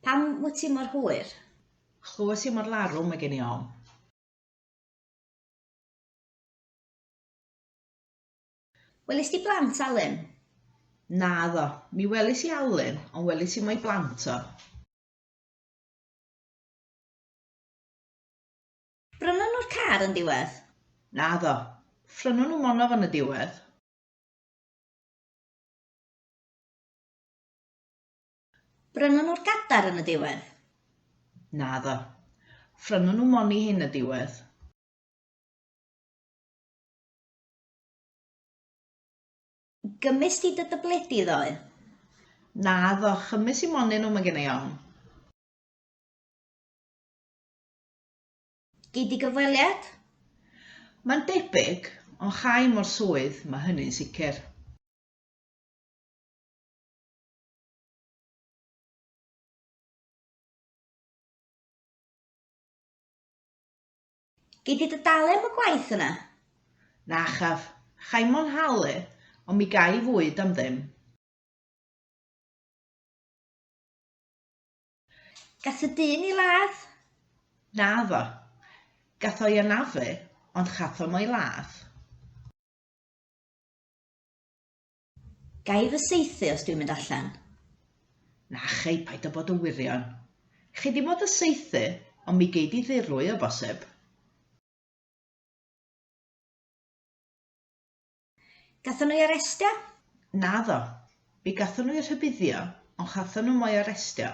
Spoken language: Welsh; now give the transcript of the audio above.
Pam wyt ti mor hwyr? Chlywes i mor larw mae gen i om. Welis di blant Alun? Naddo, mi welis i Alun, ond welis i mai blant o. Brynon nhw'r car yn diwedd? Naddo, ffrynon nhw monof yn y diwedd. Brynon nhw'r gadar yn y diwedd? Naddo, ffrynon nhw moni hyn y diwedd. Gymys di dy dybledu ddoe? Naddo, chymys i monyn nhw mae gen i om. Gei di gyfweliad? Mae'n debyg, ond chai mor swydd, mae hynny'n sicr. Gei di dydalu am y gwaith yna? Na chaf, chai mo'n halu, ond mi gai fwyd am ddim. Gath y dyn i ladd? Naddo, gath o'i anafu, ond chath o mo'i ladd. Gai fy saethu os dwi'n mynd allan? Na chei, paid o bod yn wirion. Chi di bod y saethu, ond mi gei di ddirwy o bosib. Gathon nhw'i arestio? Naddo, mi gathon nhw'i rhybuddio, ond chathon nhw mo'i arestio.